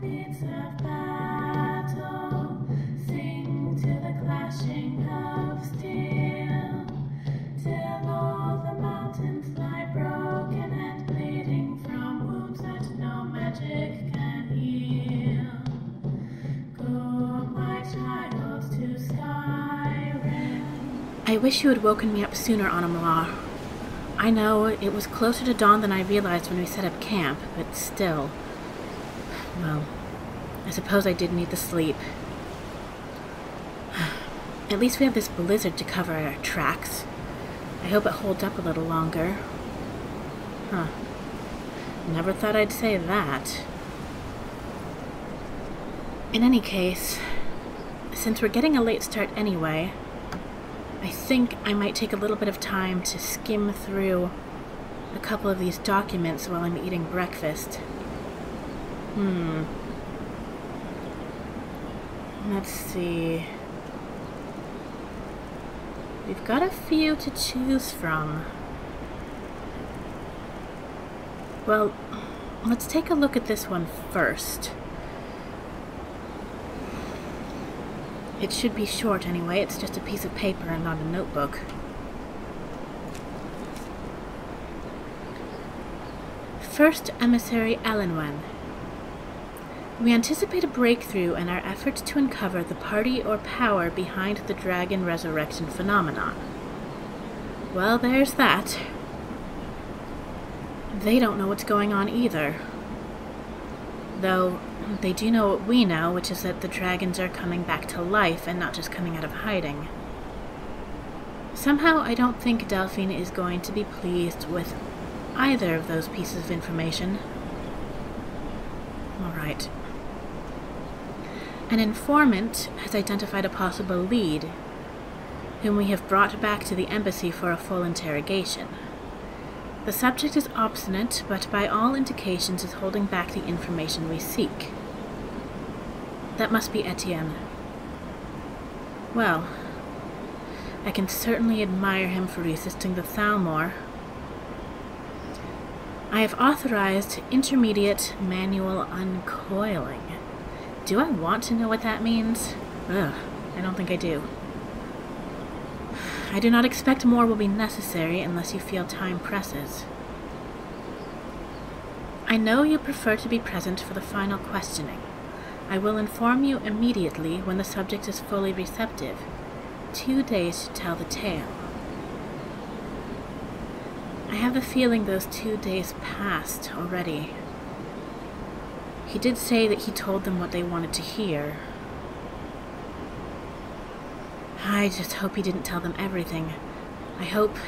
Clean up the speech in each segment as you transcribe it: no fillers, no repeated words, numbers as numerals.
beats of battle sing to the clashing of steel, till all the mountains lie broken and bleeding from wounds that no magic can heal. Go, my child, to Skyrim. I wish you had woken me up sooner, Anamala. I know it was closer to dawn than I realized when we set up camp, but still. Well, I suppose I did need the sleep. At least we have this blizzard to cover our tracks. I hope it holds up a little longer. Huh. Never thought I'd say that. In any case, since we're getting a late start anyway, I think I might take a little bit of time to skim through a couple of these documents while I'm eating breakfast. Let's see. We've got a few to choose from. Well, let's take a look at this one first. It should be short anyway, it's just a piece of paper and not a notebook. First Emissary Elenwen. We anticipate a breakthrough in our efforts to uncover the party or power behind the dragon resurrection phenomenon. Well, there's that. They don't know what's going on either. Though, they do know what we know, which is that the dragons are coming back to life and not just coming out of hiding. Somehow, I don't think Delphine is going to be pleased with either of those pieces of information. Alright. An informant has identified a possible lead, whom we have brought back to the embassy for a full interrogation. The subject is obstinate, but by all indications is holding back the information we seek. That must be Etienne. Well, I can certainly admire him for resisting the Thalmor. I have authorized intermediate manual uncoiling. Do I want to know what that means? Ugh, I don't think I do. I do not expect more will be necessary unless you feel time presses. I know you prefer to be present for the final questioning. I will inform you immediately when the subject is fully receptive. 2 days to tell the tale. I have a feeling those 2 days passed already. He did say that he told them what they wanted to hear. I just hope he didn't tell them everything. I hope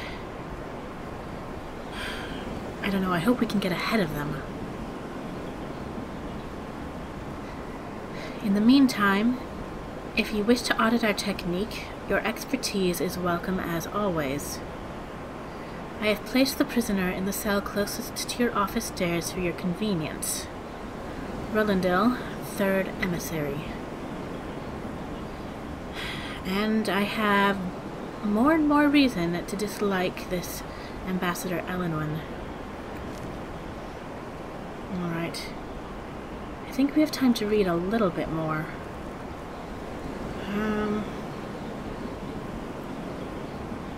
we can get ahead of them. In the meantime, if you wish to audit our technique, your expertise is welcome as always. I have placed the prisoner in the cell closest to your office stairs for your convenience. Rolandil, 3rd Emissary. And I have more and more reason to dislike this Ambassador Elenwen. Alright. I think we have time to read a little bit more.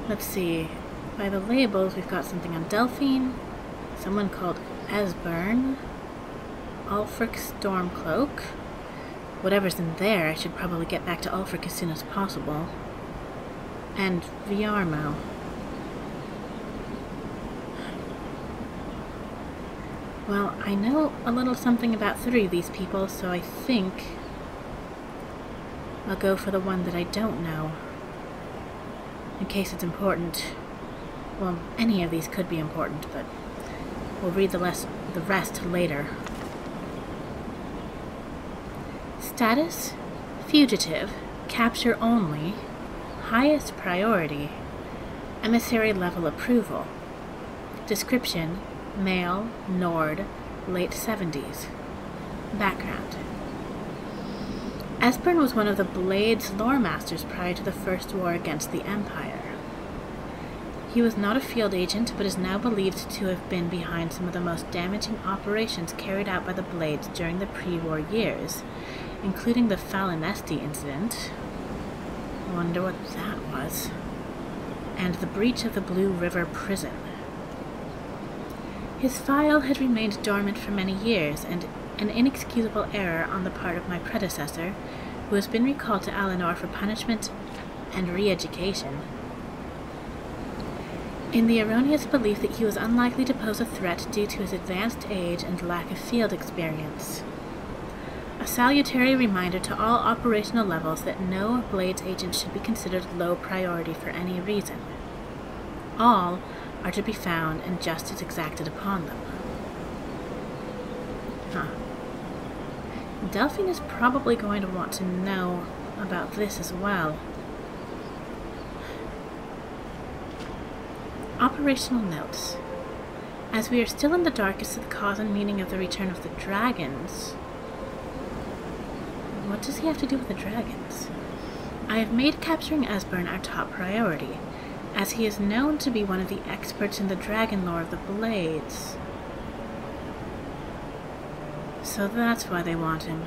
Let's see. By the labels, we've got something on Delphine, someone called Esbern, Ulfric Stormcloak. Whatever's in there, I should probably get back to Ulfric as soon as possible. And Viarmo. Well, I know a little something about 3 of these people, so I think I'll go for the one that I don't know. In case it's important. Well, any of these could be important, but we'll read the rest later. Status: fugitive, capture only, highest priority, emissary level approval. Description: male, Nord, late 70s. Background: Esbern was one of the Blade's lore masters prior to the First War against the Empire. He was not a field agent, but is now believed to have been behind some of the most damaging operations carried out by the Blades during the pre-war years, including the Falinesti incident. I wonder what that was. And the breach of the Blue River prison. His file had remained dormant for many years, and an inexcusable error on the part of my predecessor, who has been recalled to Alinor for punishment and re-education, in the erroneous belief that he was unlikely to pose a threat due to his advanced age and lack of field experience. A salutary reminder to all operational levels that no Blades agent should be considered low priority for any reason. All are to be found and justice exacted upon them. Delphine is probably going to want to know about this as well. Operational notes. As we are still in the dark as to the cause and meaning of the return of the dragons... What does he have to do with the dragons? I have made capturing Esbern our top priority, as he is known to be one of the experts in the dragon lore of the Blades. So that's why they want him.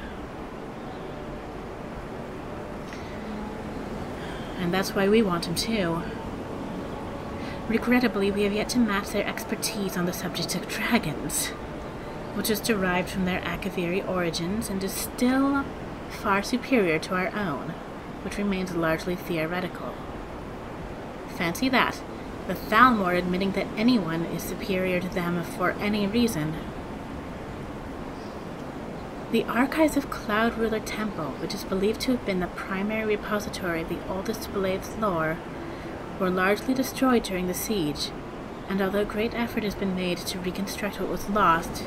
And that's why we want him too. Regrettably, we have yet to match their expertise on the subject of dragons, which is derived from their Akaviri origins and is still far superior to our own, which remains largely theoretical. Fancy that, the Thalmor admitting that anyone is superior to them for any reason. The archives of Cloud Ruler Temple, which is believed to have been the primary repository of the oldest Blades lore, were largely destroyed during the siege, and although great effort has been made to reconstruct what was lost,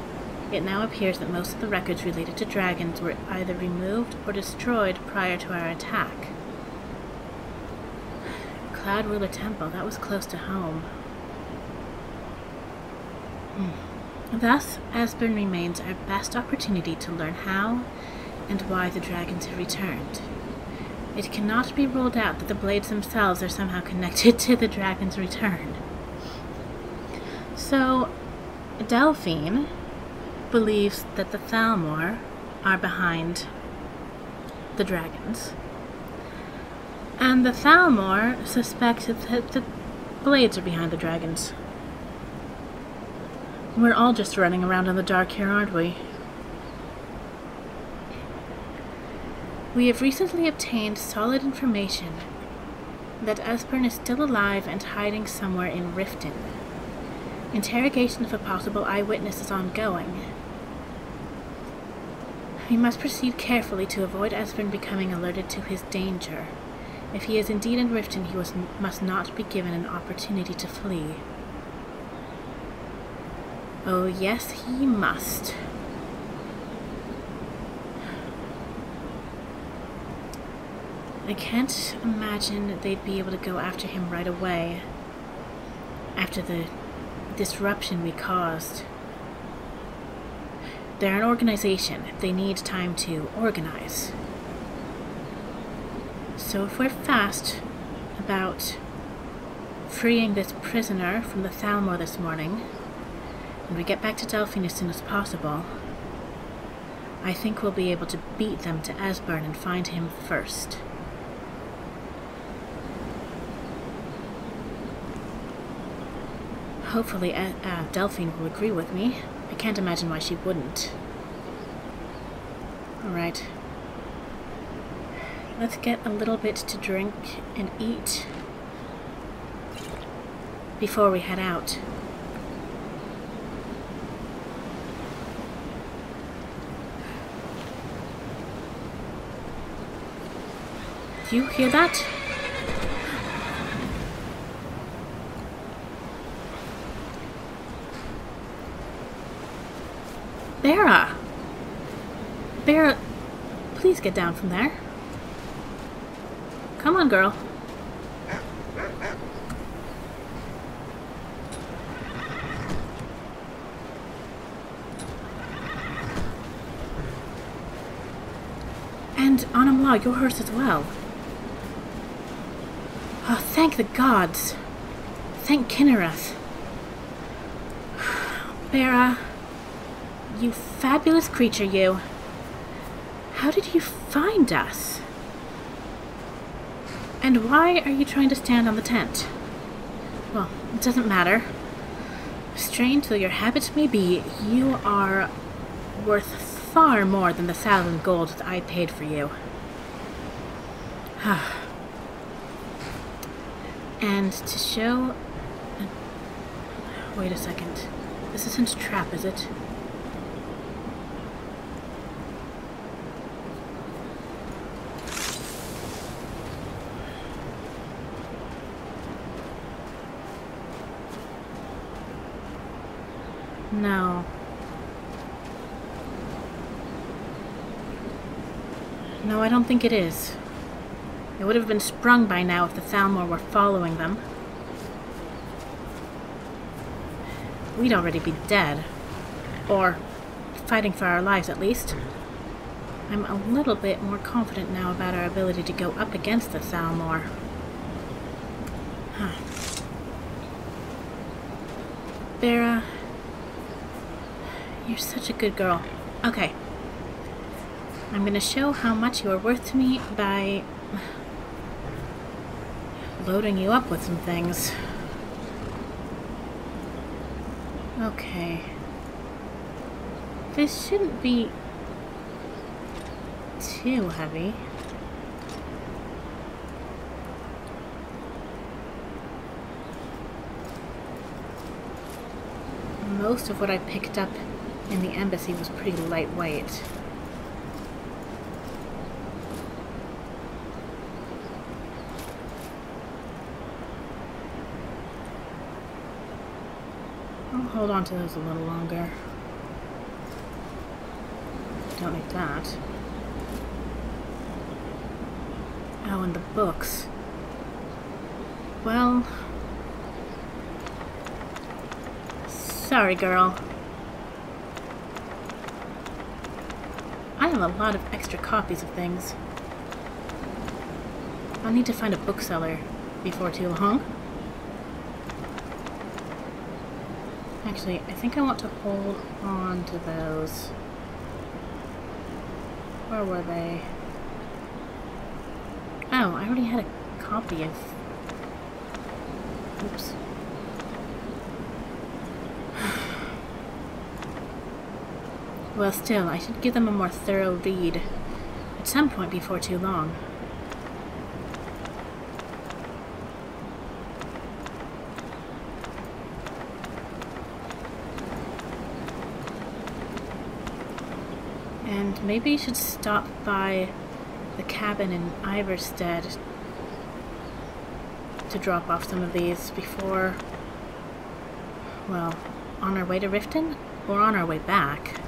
it now appears that most of the records related to dragons were either removed or destroyed prior to our attack. Cloud Ruler Temple, that was close to home. Thus, Esbern remains our best opportunity to learn how and why the dragons have returned. It cannot be ruled out that the Blades themselves are somehow connected to the dragon's return. So, Delphine believes that the Thalmor are behind the dragons. And the Thalmor suspect that the Blades are behind the dragons. We're all just running around in the dark here, aren't we? We have recently obtained solid information that Esbern is still alive and hiding somewhere in Riften. Interrogation of a possible eyewitness is ongoing. We must proceed carefully to avoid Esbern becoming alerted to his danger. If he is indeed in Riften, he must not be given an opportunity to flee. Oh yes, he must. I can't imagine they'd be able to go after him right away, after the disruption we caused. They're an organization. They need time to organize. So if we're fast about freeing this prisoner from the Thalmor this morning, and we get back to Delphine as soon as possible, I think we'll be able to beat them to Esbern and find him first. Hopefully Delphine will agree with me. I can't imagine why she wouldn't. Alright. Let's get a little bit to drink and eat before we head out. Do you hear that? Bera! Bera, please get down from there. Come on, girl. And Anamwa, your horse as well. Oh, thank the gods. thank Kinnereth. Bera, you fabulous creature, you. How did you find us? And why are you trying to stand on the tent? Well, it doesn't matter. Strange though your habits may be, you are worth far more than the 1,000 gold that I paid for you. And to show... Wait a second. This isn't a trap, is it? No. No, I don't think it is. It would have been sprung by now if the Thalmor were following them. We'd already be dead. Or fighting for our lives, at least. I'm a little bit more confident now about our ability to go up against the Thalmor. Huh. Bera, you're such a good girl. Okay. I'm gonna show how much you are worth to me by loading you up with some things. Okay. This shouldn't be too heavy. Most of what I picked up in the embassy was pretty lightweight. I'll hold on to those a little longer. Don't need that. Oh, and the books. Well... Sorry, girl. I have a lot of extra copies of things. I'll need to find a bookseller before too long. Actually, I think I want to hold on to those. Where were they? Oh, I already had a copy of... Oops. Well, still, I should give them a more thorough read at some point before too long. And maybe you should stop by the cabin in Iverstead to drop off some of these before, well, on our way to Riften or on our way back.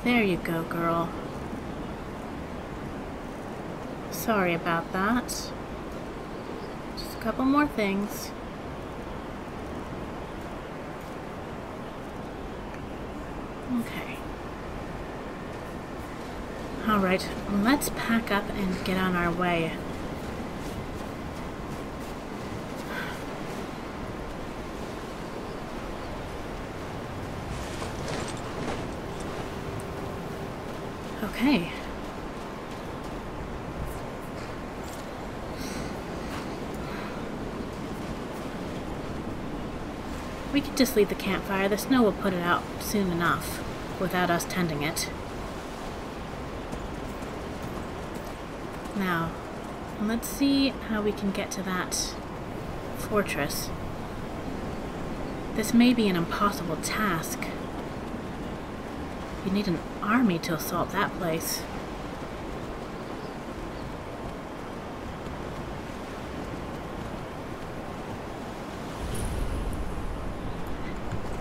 There you go, girl. Sorry about that. Just a couple more things. Okay. Alright, let's pack up and get on our way. Okay. We could just leave the campfire. The snow will put it out soon enough without us tending it. Now, let's see how we can get to that fortress. This may be an impossible task. You need an army to assault that place.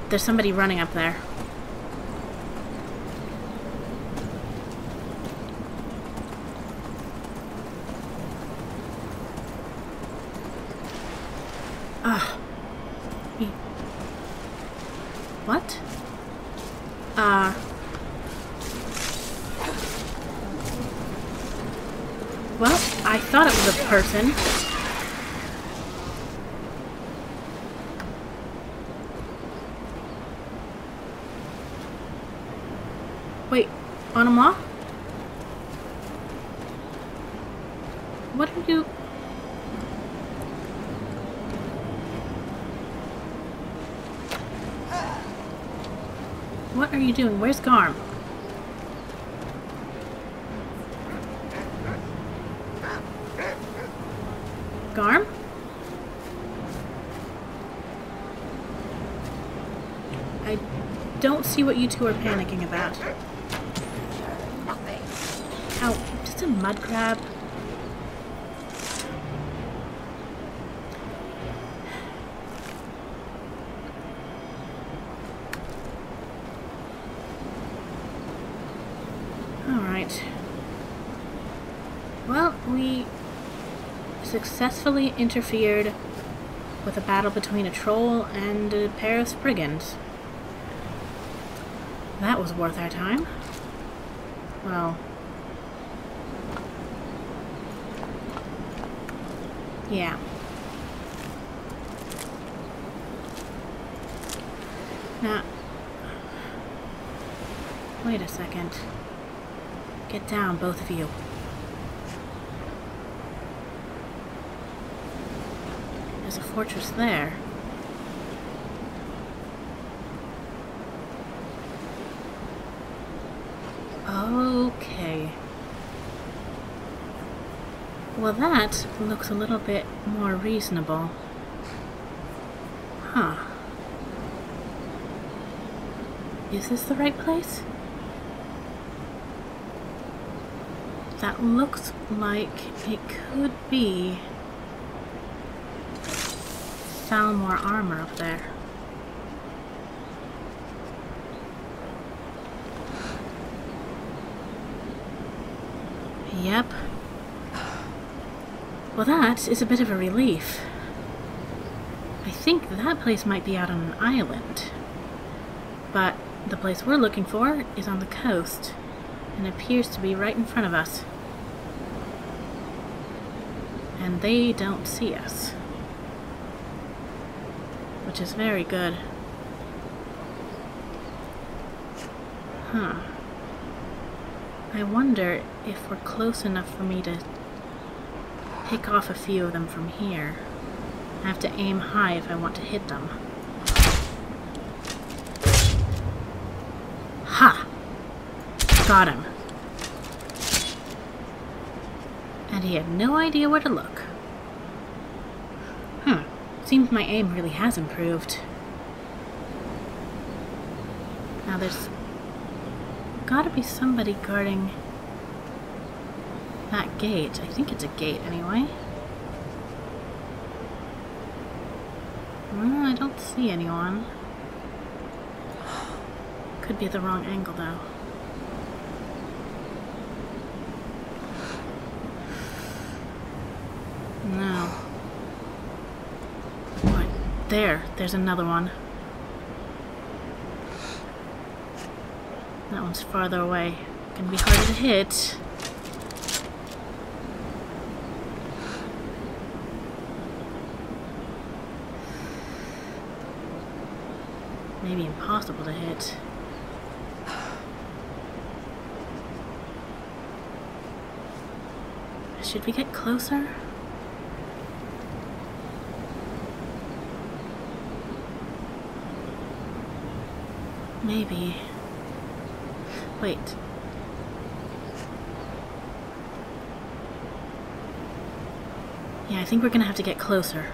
There's somebody running up there. Ah. What? Well, I thought it was a person. Wait, on them all? What are you... What are you doing? Where's Garm? Garm? I don't see what you two are panicking about. Ow, just a mud crab. Alright. Well, we successfully interfered with a battle between a troll and a pair of brigands. That was worth our time. Well... yeah. Now... wait a second. Get down, both of you. There's a fortress there. Okay. Well, that looks a little bit more reasonable. Huh. Is this the right place? That looks like it could be Thalmor armor up there. Yep. Well, that is a bit of a relief. I think that place might be out on an island. But the place we're looking for is on the coast, and appears to be right in front of us. And they don't see us. Which is very good. Huh. I wonder if we're close enough for me to pick off a few of them from here. I have to aim high if I want to hit them. Ha! Got him. And he had no idea where to look. Seems my aim really has improved. Now there's gotta be somebody guarding that gate. I think it's a gate anyway. Well, I don't see anyone. Could be the wrong angle though. No. What? There's another one. That one's farther away. Gonna be harder to hit. Maybe impossible to hit. Should we get closer? Maybe. Wait. Yeah, I think we're gonna have to get closer.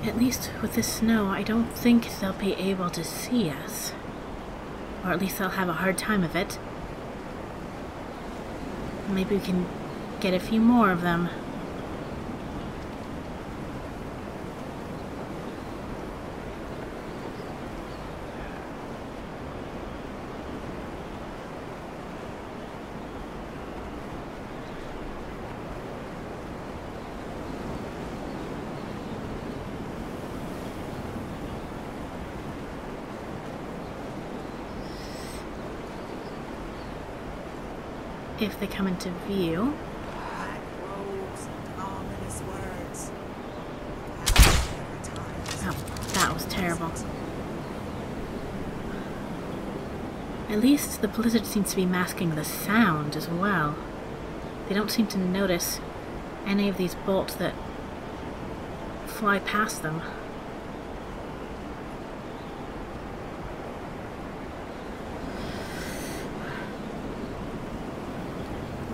At least with this snow, I don't think they'll be able to see us. Or at least they'll have a hard time of it. Maybe we can get a few more of them. if they come into view. Black robes and ominous words. Oh, that was terrible. At least the blizzard seems to be masking the sound as well. They don't seem to notice any of these bolts that fly past them.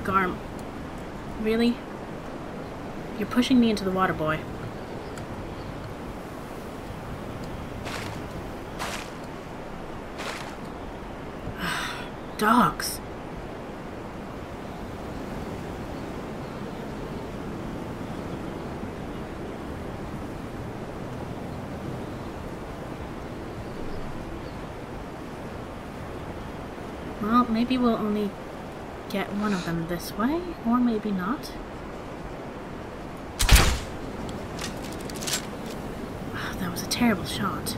Garm, really? You're pushing me into the water, boy. Dogs. Well, maybe we'll only get one of them this way, or maybe not. Oh, that was a terrible shot.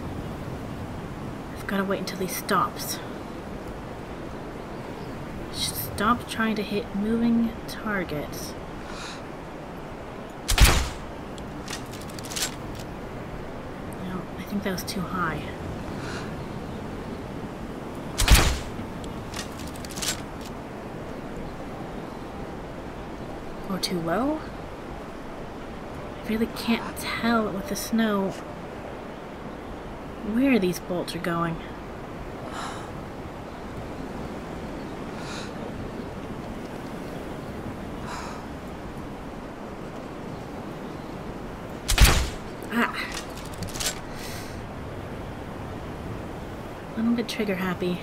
I've got to wait until he stops. Stop trying to hit moving targets. No, I think that was too high. Or too low? I really can't tell with the snow where these bolts are going. A little bit trigger happy.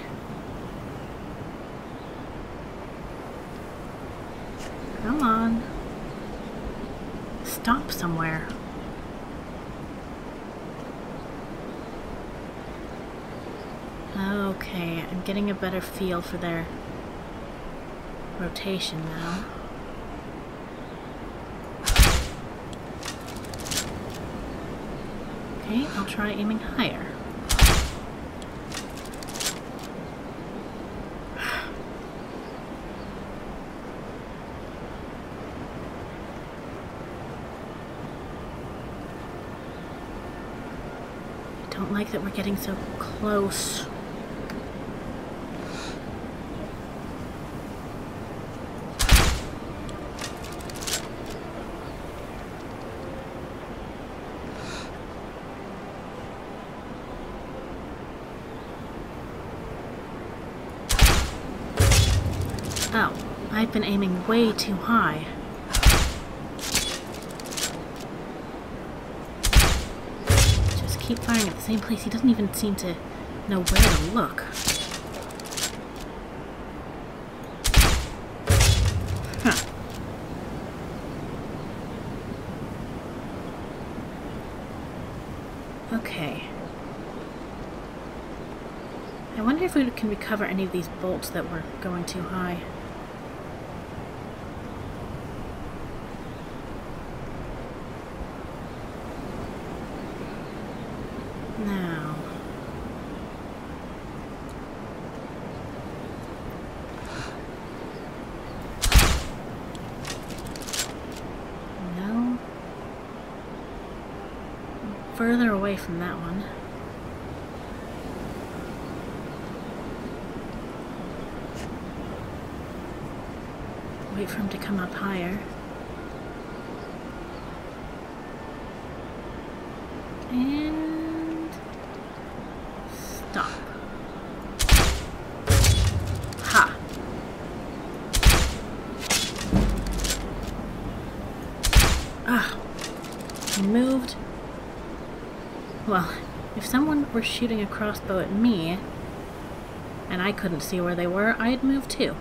Come on. Stop somewhere. Okay, I'm getting a better feel for their rotation now. Okay, I'll try aiming higher. I don't like that we're getting so close. Oh, I've been aiming way too high. Just keep firing at the same place. He doesn't even seem to know where to look. Huh. Okay. I wonder if we can recover any of these bolts that were going too high. Now. No. Further away from that one. Wait for him to come up higher. And stop. Ha! Ah! He moved. Well, if someone were shooting a crossbow at me, and I couldn't see where they were, I'd move too.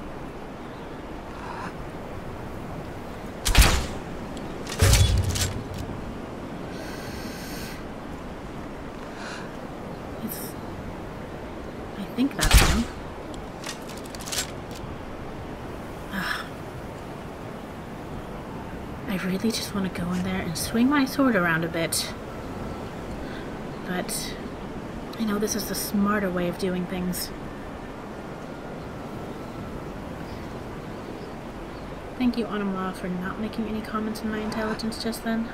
I think that's him. Ugh. I really just want to go in there and swing my sword around a bit. But I know this is the smarter way of doing things. Thank you, Anamla, for not making any comments on my intelligence just then.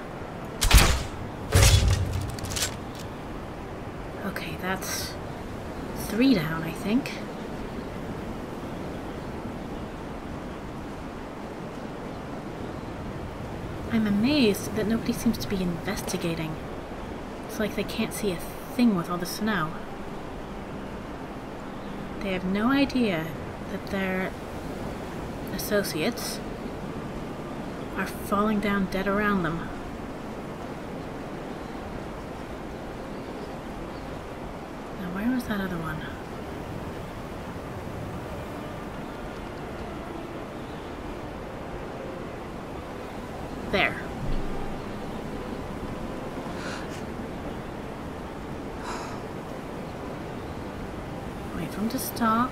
Okay, that's 3 down, I think. I'm amazed that nobody seems to be investigating. It's like they can't see a thing with all the snow. They have no idea that their associates are falling down dead around them. Now, where was that other one? There. Wait for him to stop.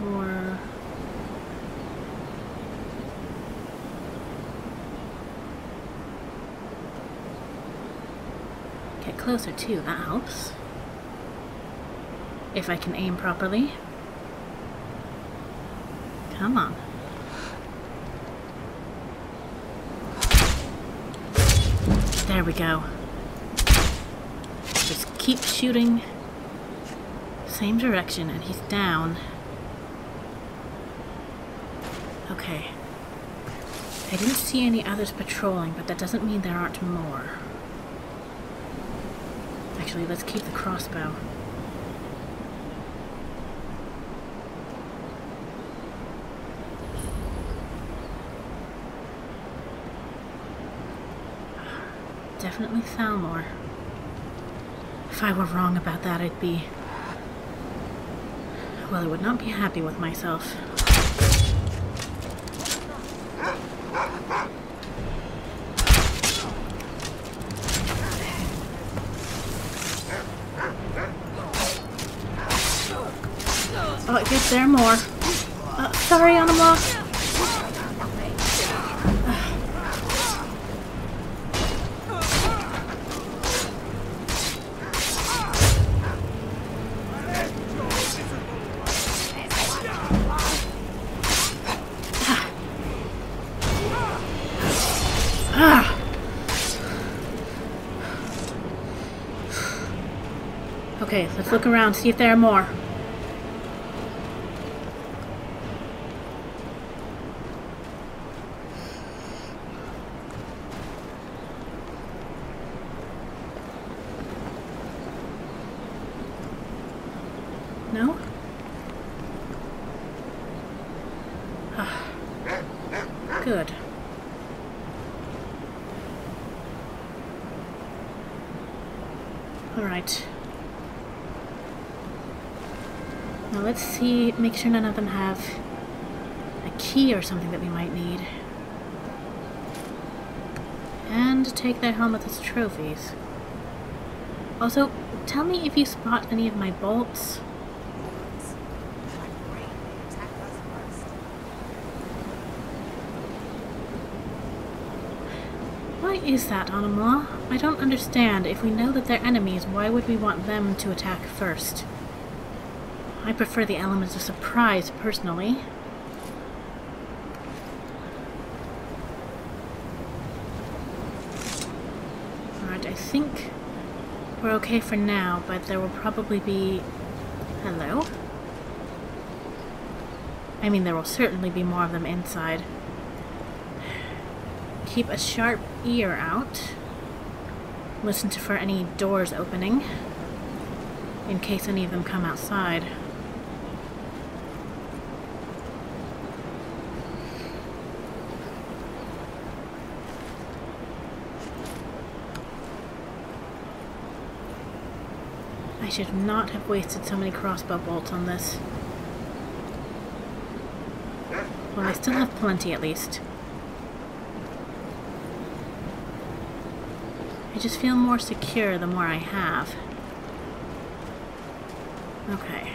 Or get closer too, that helps. If I can aim properly. Come on. There we go. Just keep shooting. Same direction, and he's down. Okay. I didn't see any others patrolling, but that doesn't mean there aren't more. Actually, let's keep the crossbow. Definitely Thalmor. If I were wrong about that, I'd be... well, I would not be happy with myself. Oh, I guess there are more. Sorry, Anamla. Okay, let's look around, see if there are more. No? Good. Alright. Now let's see, make sure none of them have a key or something that we might need. And take their helmets as trophies. Also, tell me if you spot any of my bolts. Why is that, Anamla? I don't understand. If we know that they're enemies, why would we want them to attack first? I prefer the element of surprise, personally. Alright, I think we're okay for now, but there will probably be... Hello? I mean, there will certainly be more of them inside. Keep a sharp ear out. Listen for any doors opening, in case any of them come outside. I should not have wasted so many crossbow bolts on this. Well, I still have plenty at least. I just feel more secure the more I have. Okay.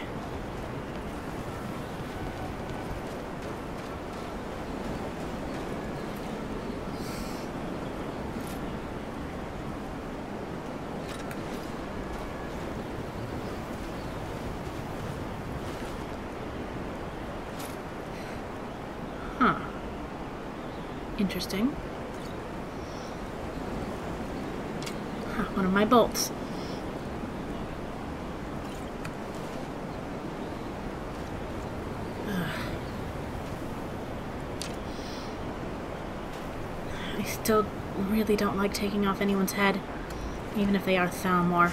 Interesting. Huh, one of my bolts. I still really don't like taking off anyone's head, even if they are Thalmor.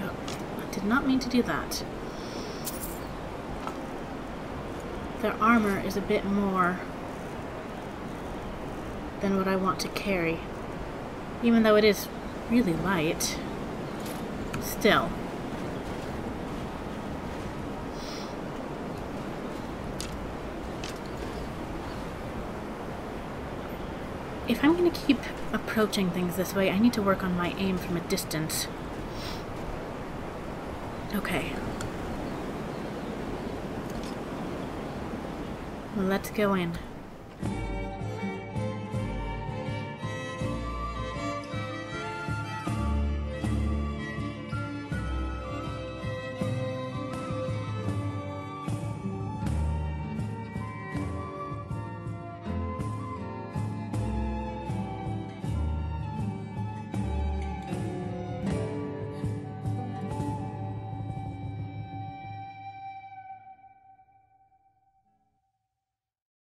Oh, I did not mean to do that. Their armor is a bit more than what I want to carry, even though it is really light. Still. If I'm going to keep approaching things this way, I need to work on my aim from a distance. Okay. Let's go in.